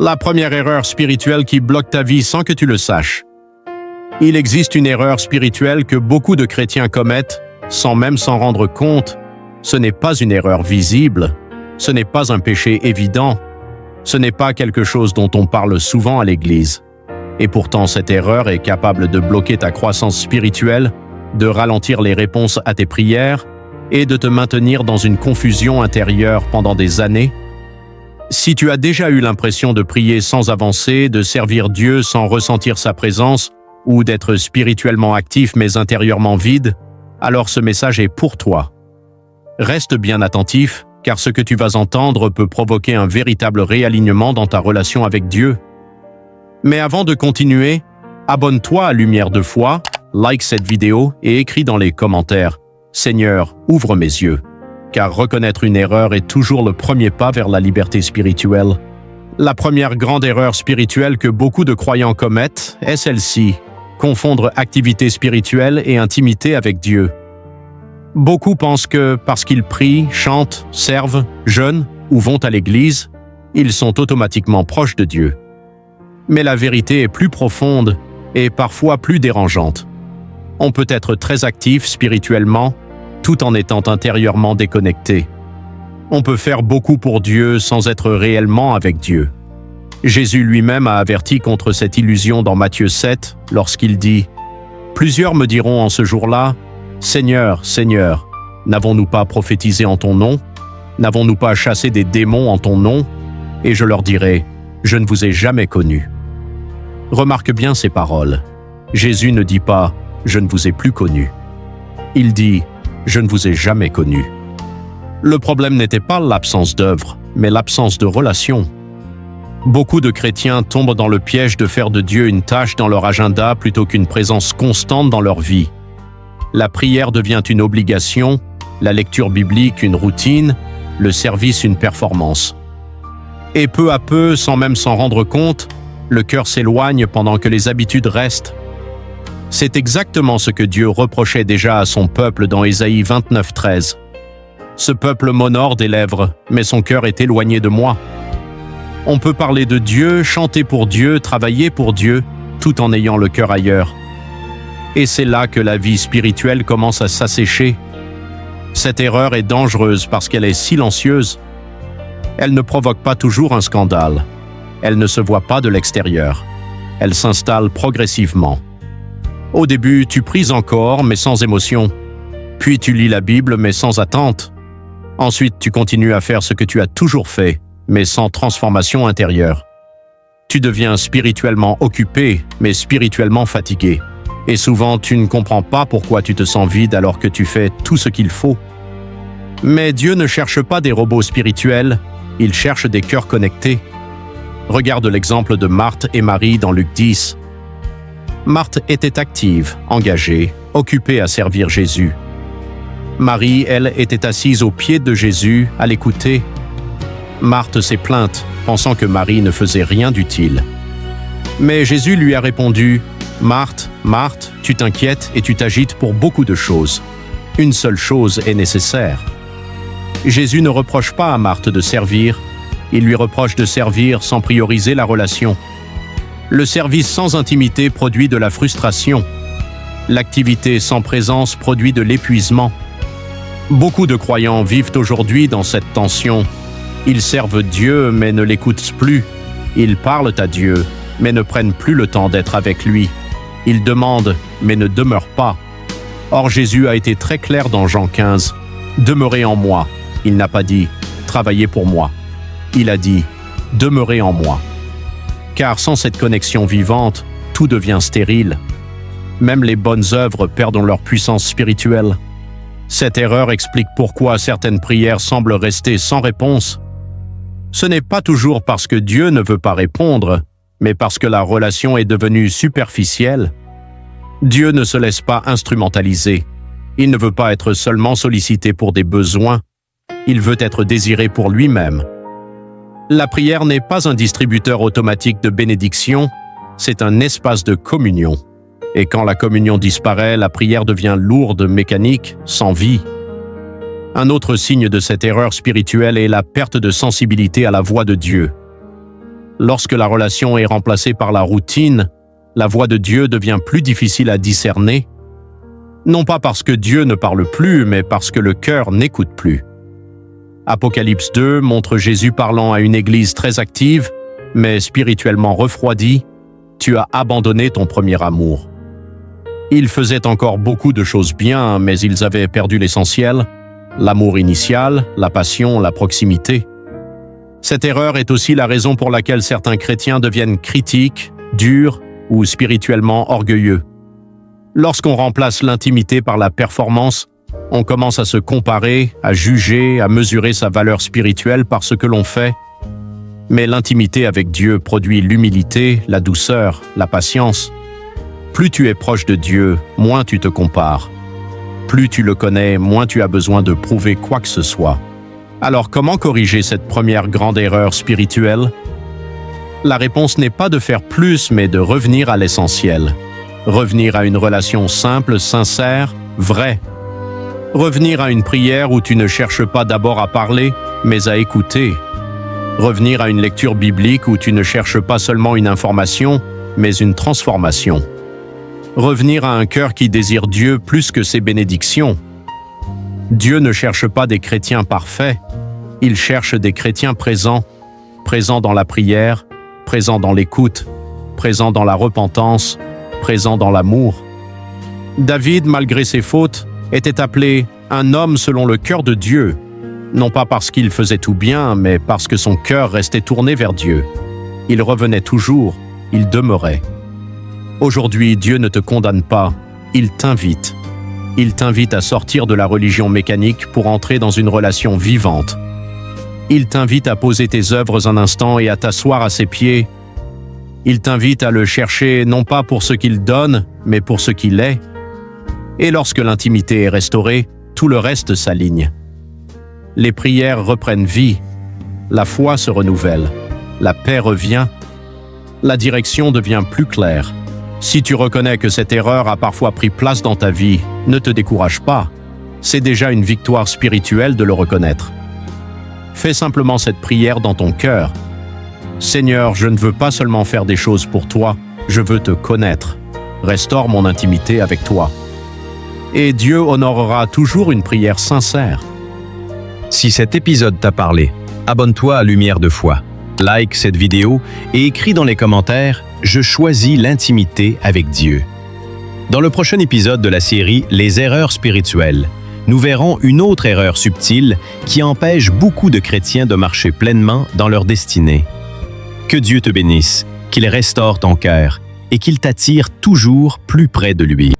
La première erreur spirituelle qui bloque ta vie sans que tu le saches. Il existe une erreur spirituelle que beaucoup de chrétiens commettent sans même s'en rendre compte. Ce n'est pas une erreur visible, ce n'est pas un péché évident, ce n'est pas quelque chose dont on parle souvent à l'Église. Et pourtant, cette erreur est capable de bloquer ta croissance spirituelle, de ralentir les réponses à tes prières et de te maintenir dans une confusion intérieure pendant des années. Si tu as déjà eu l'impression de prier sans avancer, de servir Dieu sans ressentir sa présence, ou d'être spirituellement actif mais intérieurement vide, alors ce message est pour toi. Reste bien attentif, car ce que tu vas entendre peut provoquer un véritable réalignement dans ta relation avec Dieu. Mais avant de continuer, abonne-toi à Lumière de foi, like cette vidéo et écris dans les commentaires « Seigneur, ouvre mes yeux ». Car reconnaître une erreur est toujours le premier pas vers la liberté spirituelle. La première grande erreur spirituelle que beaucoup de croyants commettent est celle-ci, confondre activité spirituelle et intimité avec Dieu. Beaucoup pensent que parce qu'ils prient, chantent, servent, jeûnent ou vont à l'église, ils sont automatiquement proches de Dieu. Mais la vérité est plus profonde et parfois plus dérangeante. On peut être très actif spirituellement, tout en étant intérieurement déconnecté. On peut faire beaucoup pour Dieu sans être réellement avec Dieu. Jésus lui-même a averti contre cette illusion dans Matthieu 7, lorsqu'il dit « Plusieurs me diront en ce jour-là, « Seigneur, Seigneur, n'avons-nous pas prophétisé en ton nom? N'avons-nous pas chassé des démons en ton nom? » Et je leur dirai « Je ne vous ai jamais connu. » Remarque bien ces paroles. Jésus ne dit pas « Je ne vous ai plus connu ». Il dit « Je ne vous ai jamais connu. » Le problème n'était pas l'absence d'œuvre, mais l'absence de relation. Beaucoup de chrétiens tombent dans le piège de faire de Dieu une tâche dans leur agenda plutôt qu'une présence constante dans leur vie. La prière devient une obligation, la lecture biblique une routine, le service une performance. Et peu à peu, sans même s'en rendre compte, le cœur s'éloigne pendant que les habitudes restent. C'est exactement ce que Dieu reprochait déjà à son peuple dans Ésaïe 29:13. « Ce peuple m'honore des lèvres, mais son cœur est éloigné de moi. » On peut parler de Dieu, chanter pour Dieu, travailler pour Dieu, tout en ayant le cœur ailleurs. Et c'est là que la vie spirituelle commence à s'assécher. Cette erreur est dangereuse parce qu'elle est silencieuse. Elle ne provoque pas toujours un scandale. Elle ne se voit pas de l'extérieur. Elle s'installe progressivement. Au début, tu pries encore, mais sans émotion. Puis tu lis la Bible, mais sans attente. Ensuite, tu continues à faire ce que tu as toujours fait, mais sans transformation intérieure. Tu deviens spirituellement occupé, mais spirituellement fatigué. Et souvent, tu ne comprends pas pourquoi tu te sens vide alors que tu fais tout ce qu'il faut. Mais Dieu ne cherche pas des robots spirituels, il cherche des cœurs connectés. Regarde l'exemple de Marthe et Marie dans Luc 10. Marthe était active, engagée, occupée à servir Jésus. Marie, elle, était assise aux pieds de Jésus, à l'écouter. Marthe s'est plainte, pensant que Marie ne faisait rien d'utile. Mais Jésus lui a répondu « Marthe, Marthe, tu t'inquiètes et tu t'agites pour beaucoup de choses. Une seule chose est nécessaire. » Jésus ne reproche pas à Marthe de servir, il lui reproche de servir sans prioriser la relation. Le service sans intimité produit de la frustration. L'activité sans présence produit de l'épuisement. Beaucoup de croyants vivent aujourd'hui dans cette tension. Ils servent Dieu mais ne l'écoutent plus. Ils parlent à Dieu mais ne prennent plus le temps d'être avec lui. Ils demandent mais ne demeurent pas. Or Jésus a été très clair dans Jean 15. « Demeurez en moi ». Il n'a pas dit « Travaillez pour moi ». Il a dit « Demeurez en moi ». Car sans cette connexion vivante, tout devient stérile. Même les bonnes œuvres perdent leur puissance spirituelle. Cette erreur explique pourquoi certaines prières semblent rester sans réponse. Ce n'est pas toujours parce que Dieu ne veut pas répondre, mais parce que la relation est devenue superficielle. Dieu ne se laisse pas instrumentaliser. Il ne veut pas être seulement sollicité pour des besoins. Il veut être désiré pour lui-même. La prière n'est pas un distributeur automatique de bénédictions, c'est un espace de communion. Et quand la communion disparaît, la prière devient lourde, mécanique, sans vie. Un autre signe de cette erreur spirituelle est la perte de sensibilité à la voix de Dieu. Lorsque la relation est remplacée par la routine, la voix de Dieu devient plus difficile à discerner, non pas parce que Dieu ne parle plus, mais parce que le cœur n'écoute plus. Apocalypse 2 montre Jésus parlant à une église très active, mais spirituellement refroidie. Tu as abandonné ton premier amour. Ils faisaient encore beaucoup de choses bien, mais ils avaient perdu l'essentiel, l'amour initial, la passion, la proximité. Cette erreur est aussi la raison pour laquelle certains chrétiens deviennent critiques, durs ou spirituellement orgueilleux. Lorsqu'on remplace l'intimité par la performance, on commence à se comparer, à juger, à mesurer sa valeur spirituelle par ce que l'on fait. Mais l'intimité avec Dieu produit l'humilité, la douceur, la patience. Plus tu es proche de Dieu, moins tu te compares. Plus tu le connais, moins tu as besoin de prouver quoi que ce soit. Alors comment corriger cette première grande erreur spirituelle? La réponse n'est pas de faire plus, mais de revenir à l'essentiel. Revenir à une relation simple, sincère, vraie. Revenir à une prière où tu ne cherches pas d'abord à parler, mais à écouter. Revenir à une lecture biblique où tu ne cherches pas seulement une information, mais une transformation. Revenir à un cœur qui désire Dieu plus que ses bénédictions. Dieu ne cherche pas des chrétiens parfaits, il cherche des chrétiens présents, présents dans la prière, présents dans l'écoute, présents dans la repentance, présents dans l'amour. David, malgré ses fautes, était appelé un homme selon le cœur de Dieu, non pas parce qu'il faisait tout bien, mais parce que son cœur restait tourné vers Dieu. Il revenait toujours, il demeurait. Aujourd'hui, Dieu ne te condamne pas, il t'invite. Il t'invite à sortir de la religion mécanique pour entrer dans une relation vivante. Il t'invite à poser tes œuvres un instant et à t'asseoir à ses pieds. Il t'invite à le chercher non pas pour ce qu'il donne, mais pour ce qu'il est. Et lorsque l'intimité est restaurée, tout le reste s'aligne. Les prières reprennent vie, la foi se renouvelle, la paix revient, la direction devient plus claire. Si tu reconnais que cette erreur a parfois pris place dans ta vie, ne te décourage pas. C'est déjà une victoire spirituelle de le reconnaître. Fais simplement cette prière dans ton cœur. Seigneur, je ne veux pas seulement faire des choses pour toi, je veux te connaître. Restaure mon intimité avec toi. Et Dieu honorera toujours une prière sincère. Si cet épisode t'a parlé, abonne-toi à Lumière de foi, like cette vidéo et écris dans les commentaires « Je choisis l'intimité avec Dieu ». Dans le prochain épisode de la série « Les erreurs spirituelles », nous verrons une autre erreur subtile qui empêche beaucoup de chrétiens de marcher pleinement dans leur destinée. Que Dieu te bénisse, qu'il restaure ton cœur et qu'il t'attire toujours plus près de lui.